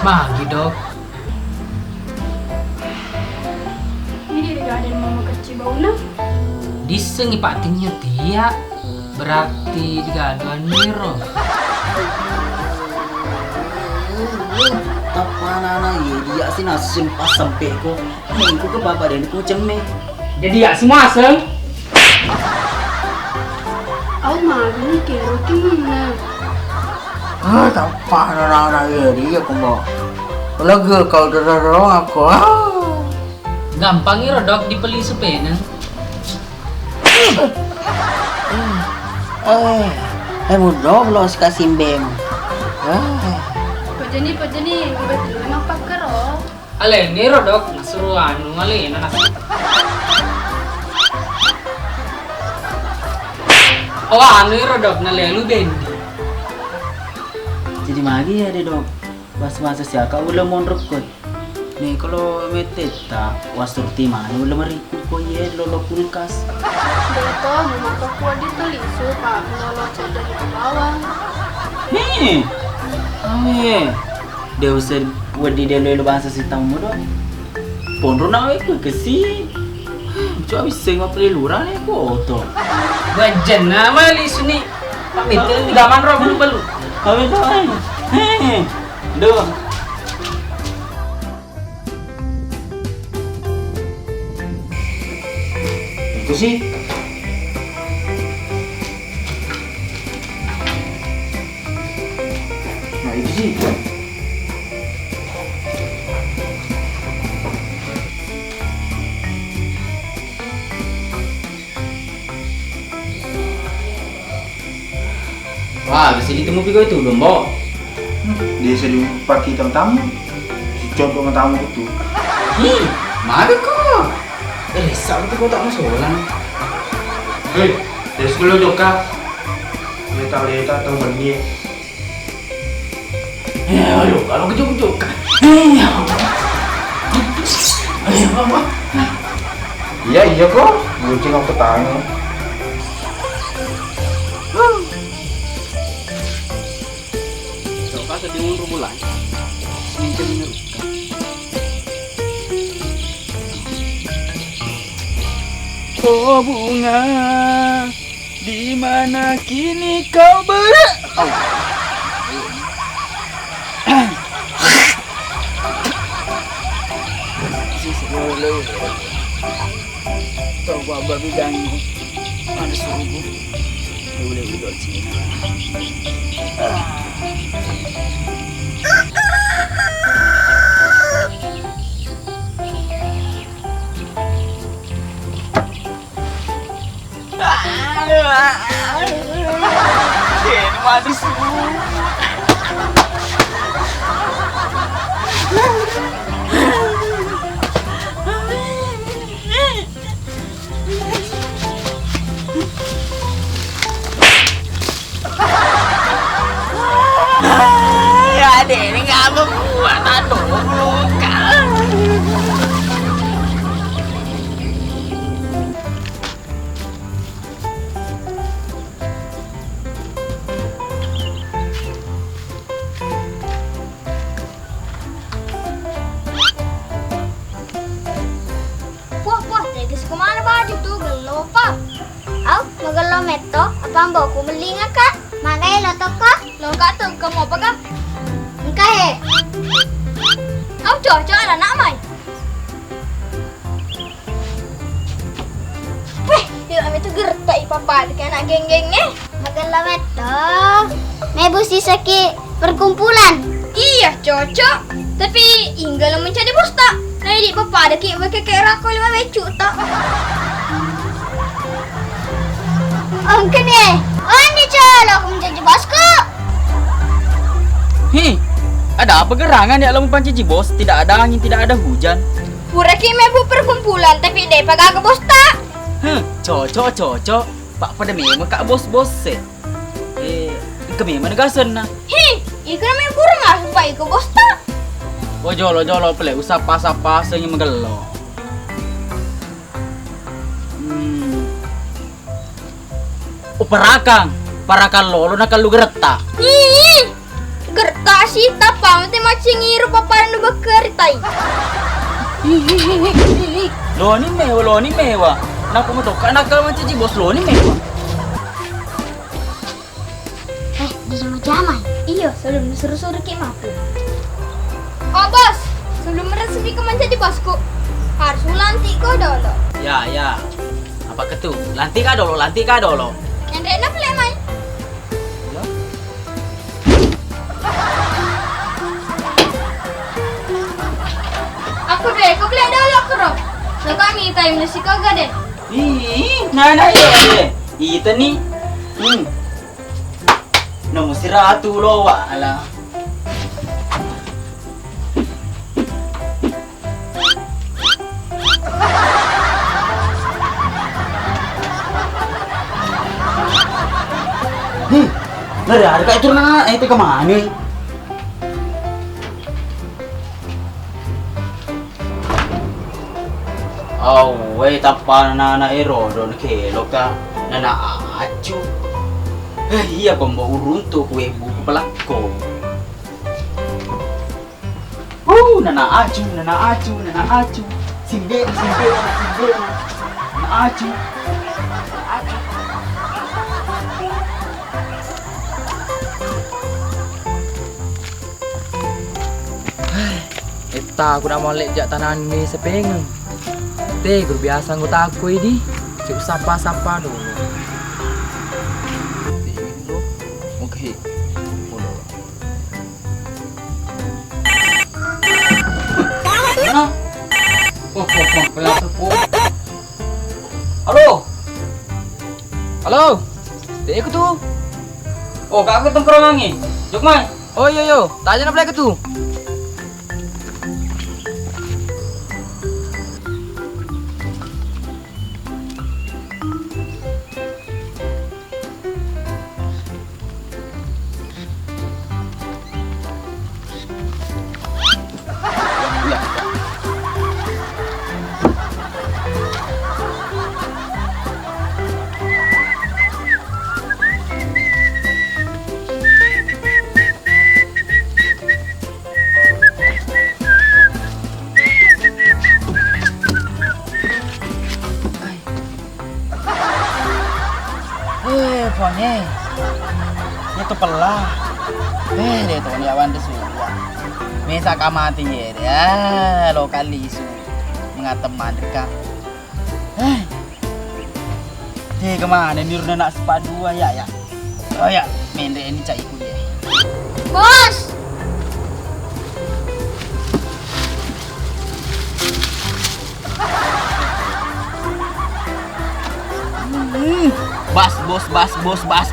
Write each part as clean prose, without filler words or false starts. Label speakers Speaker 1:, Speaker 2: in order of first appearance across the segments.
Speaker 1: Magi dok.
Speaker 2: Ini tidak ada mama kecil bau nah.
Speaker 1: Disengi pak tingnya dia. Berarti digaduhan Niro.
Speaker 3: Tapanana ye dia sih nasim pas sampai ko. Ko ke bapak dan ko ceme.
Speaker 1: Jadi ya semua asem.
Speaker 2: Aku mah ini kira gimana?
Speaker 3: Tapanana ye dia ko mau. Lagi kau dorong aku.
Speaker 1: Gampang Niro dok dipeli sepena.
Speaker 3: Mudah los kasih bem.
Speaker 2: Pajani, gue betul emang pakai roh.
Speaker 1: Ale Niro dok nasuruh anu ngale nanas. Oh anu Niro dok nalelu bendi.
Speaker 3: Jadi magi ya deh dok. Pas masa siaka udah mau rekod. Nih kalau meteta wasur timah udah merikut ko ye lolo kulkas.
Speaker 2: Beto, mama kuat ditulisu pak menolong cedera di bawah.
Speaker 3: Nih, ame, dia usah buat di dalam bahasa si tamu dong. Pondro nawe ku kesi. Coba bisa ngapa lurah nih koto.
Speaker 1: Gajen nama li sini. Pamit di gaman roh belum.
Speaker 3: Kami tahu. Doh. Itu sih. Nah itu sih.
Speaker 1: Wah, bisa ditemu pigo itu belum, Bo?
Speaker 4: Dia sering pakai tamu, contoh tamu itu.
Speaker 3: Mana kok? Sama itu kau tak masalah.
Speaker 4: Hei, dari sekolah joka. Leta atau bagi.
Speaker 3: Aduh, kalau kejuk-kejuk.
Speaker 4: Iya kok, guncing aku tanya.
Speaker 3: Coba sedih bulan. Minjem menurut.
Speaker 5: Oh bunga, di mana kini kau berada? Coba babi ganggu, mana suruh? Boleh udah sini. Ken manis ya deh ini nggak membuat aduh luka.
Speaker 6: Kemana baju tuh gelo pak? Au, magalo meto? Apa ang bawa kumalinga ka? Manay loto ka?
Speaker 2: Longkak tuh kamu apa kah?
Speaker 6: Engka he?
Speaker 2: Au cocok ada nak mai.
Speaker 6: Weh, dia itu gertak papa dengan anak geng-gengnya. Magalo meto? May busi saki perkumpulan.
Speaker 2: Iya cocok. Tapi hingga lo mencari bos tak? Nah di papa ada kayak rakol lima becuk tak?
Speaker 6: Om kene, on di calo aku menjadi bosku.
Speaker 3: Hei, Ada apa gerangan di alam panciji bos? Tidak ada angin, tidak ada hujan.
Speaker 2: Pura ki mebu perkumpulan tapi deh pagak bos tak.
Speaker 3: Cocok. Pak pada memang kak bos-bos se. Ke memang negasan na.
Speaker 2: Ikan mebu rengas supaya ke bos tak.
Speaker 3: Oh jolo pele usapa-sapa sengi megelo. Parakan lolo na kalu gerta.
Speaker 2: Gerta sih tapang te macing iru paparan bekertai.
Speaker 3: Lo ni mewa. Nak mo to nakal macam ji bos lo ni mewa.
Speaker 6: Dijamai-jamai.
Speaker 2: Iya, sebelum disuruh-suruh ki mampu. Oh bos, sebelum resmi ke menjadi bosku, harus lantik kau dulu.
Speaker 3: Ya. Apa ketu? Lantik ka dolo.
Speaker 2: Yang rena pelek mai. Aku pelek dulu aku roh. So kami time nasi kagak deh.
Speaker 3: Nah ye. Ita ni. Nomor si ratu lo wa ala. Nari ada kayak turun itu kemana? Oh, tapan na erodon kelo ka na acu. Iya kombo uruntu kue buku pelako. Nana acu. Sinde. Nana acu.
Speaker 1: Eta aku nak molek jak tanah ni sepeng. Teh guru biasa aku takui di. Cik sapa dulu. Okey. Halo. Teh aku tu.
Speaker 3: Oh, kak aku tongkrong ni. Jok mai.
Speaker 1: Oh yo. Tanya nak pelak tu.
Speaker 3: Pokoknya itu pelah. Dia tu ni awan desu. Mesa kamati ya, lokali su. Mengatem madrika. Dia kemana ni runa nak sepadu ya. Oh ya, mende ini cai ku dia.
Speaker 2: Bos.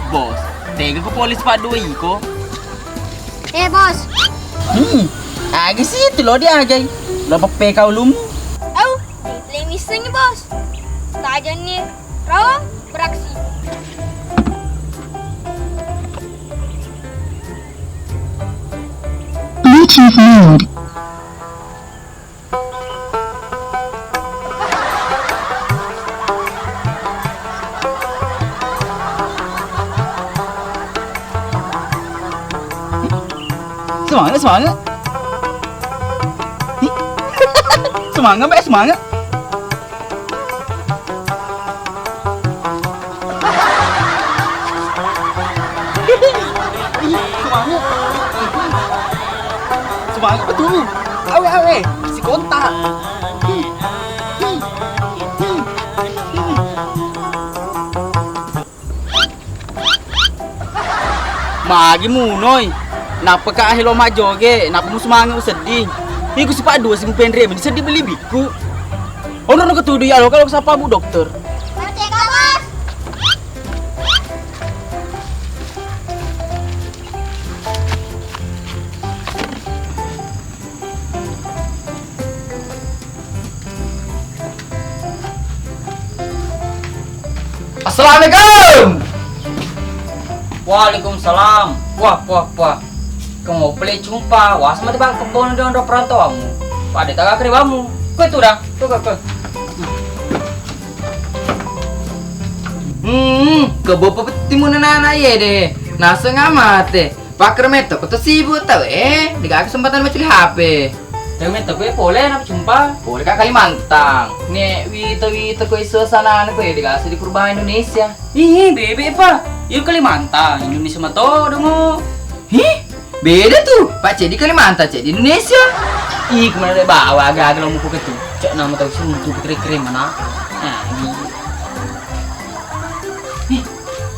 Speaker 3: Bos. Tega ko polis padu iko.
Speaker 6: Bos.
Speaker 3: Agi situ lo dia agay. Lo pape kau lum.
Speaker 2: Play missing ni bos. Tak aja ni. Rawang beraksi.
Speaker 7: Bluetooth mode.
Speaker 3: Semangat. Semangat. Semangat betul. Awe. Si kontak. Magi munoy. Napa ka ahilo majoge, napa mu semangat sedih. Iku si Pak Dua si Pendre men sedih beli biku. Ono no ketudu ya lo kalau sapa bu dokter.
Speaker 6: Merdeka, Bos.
Speaker 1: Assalamualaikum.
Speaker 7: Waalaikumsalam. Wah. Kamu boleh jumpa. Wah, sama tiba kebun dengan perantauanmu. Pada tak keribamu. Kau itu dah. Kau.
Speaker 1: Kebopo petimun anak ya deh. Nasa ngamat deh. Pakar meto, kau tuh sibuk tau Dikasih kesempatan macam HP.
Speaker 7: Yang minta gue boleh nak jumpa.
Speaker 1: Boleh kak Kalimantan. Nih, wita kau suasana anak gue dikasih di perubahan Indonesia.
Speaker 7: Ih, bebe apa? Yuk Kalimantan, Indonesia mah tuh dong.
Speaker 1: Beda tuh. Pak Cedi Kalimantan, Cedi Indonesia.
Speaker 7: Ih, kemana deh bawa agak lo mau itu. Cek nama tahu sih untuk keren mana? Nah, ini.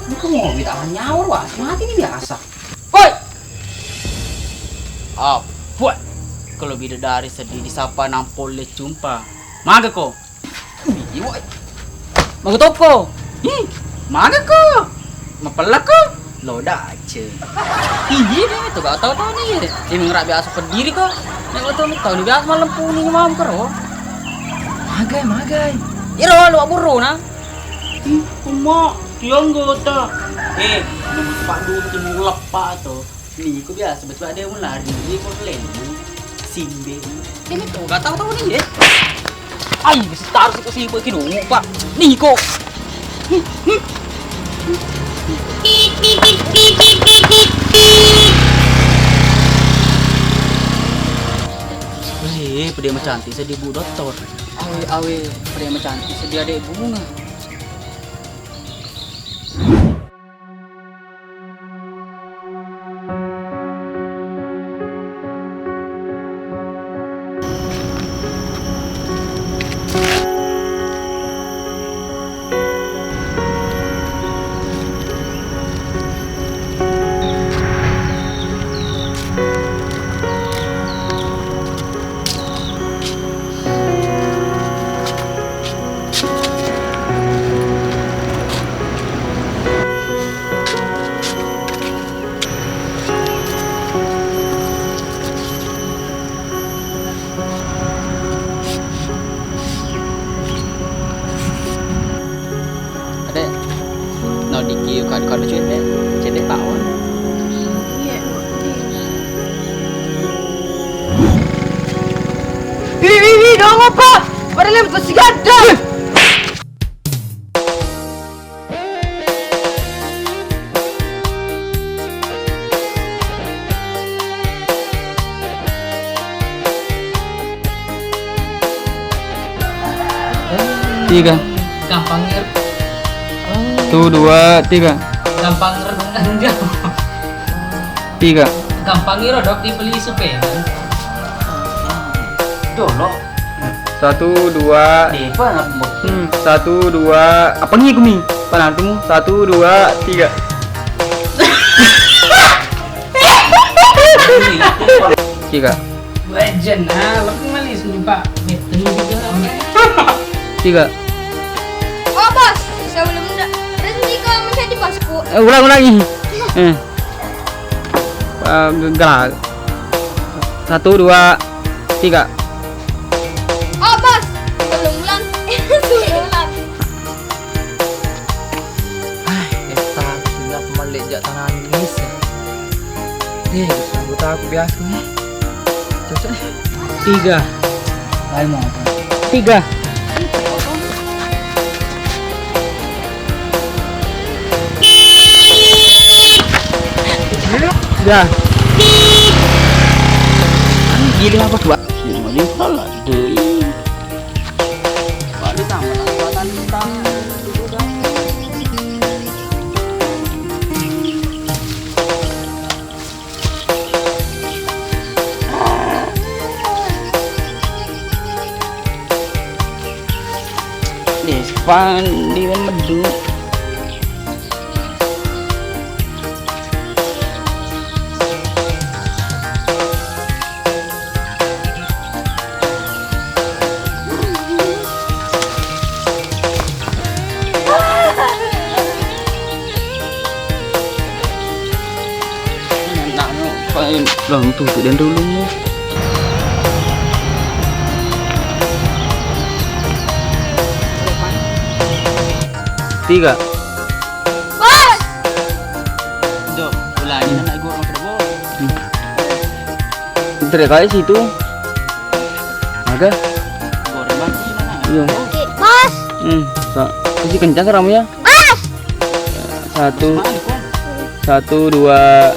Speaker 7: Ini kok mau kita nyawar wah, mati ini biasa. Woi. Apa? Kalau bidadari sedih disapa nampol le jumpa. Maga ko. Iya. Maga topo. Maga ko. Mapala ko. Loda aja. Iya deh, tuh gak tahu nih. Ini ngerak biasa pendiri kok. Nek lo tahu nih biasa malam puni malam karo. Magai. Iro lu aburu na. Uma, tiang gota. Nunggu pak dulu tuh lepa tuh. Nih, kok biasa betul ada yang lari, ini kok lemu. Simbe. Ini kok gak tahu nih ya. Ay, bisa taruh sih kok sih nunggu pak. Nih kok. Pria cantik sedih bu dokter. Awe, pria cantik sedih adek bunga. Dikit kan cuy teh, cetek bawah.
Speaker 2: Iya,
Speaker 1: Wih, dong apa? Padahal masih ada.
Speaker 7: Tiga.
Speaker 1: Gampang
Speaker 7: Tuh 2, 3.
Speaker 1: gampang renungan dia.
Speaker 7: 3.
Speaker 1: Gampang dok dibeli sepeda.
Speaker 3: Dolo.
Speaker 7: 1, 2.
Speaker 3: Depa nak mbok.
Speaker 7: 1, 2. Apa nih kumi? Panantimu? 1, 2, 3. Tiga.
Speaker 1: Wajan lebih malis nih Pak. Betul
Speaker 7: 3.
Speaker 1: juga.
Speaker 2: Oh bos, sebelum resmi kau menjadi bosku.
Speaker 7: Ulang lagi. Gerak. 1, 2, 3.
Speaker 2: Oh bos, sebelum bulan.
Speaker 1: Kita sudah melejak tanah Indonesia. Sungguh aku biasa nih. Cocok.
Speaker 7: 3.
Speaker 1: Ayo mau apa?
Speaker 7: 3. Ya. Gili apa dua? Gili salah deh. Balik sama kekuatan kita. Despan di medu. Lòng tủ tự đến đâu luôn. 3. lagi na naigor ang trabaho.
Speaker 5: Bentar kali situ. Agak.
Speaker 7: Goreng banget sih na.
Speaker 5: Iya.
Speaker 6: Oke, Bos.
Speaker 5: Kasih kencang kamu ya.
Speaker 6: Bos.
Speaker 5: Satu, dua,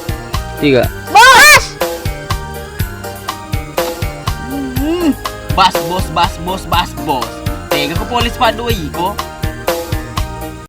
Speaker 5: tiga.
Speaker 6: Bos.
Speaker 7: Bas bos. Tega ko polis pa do ko.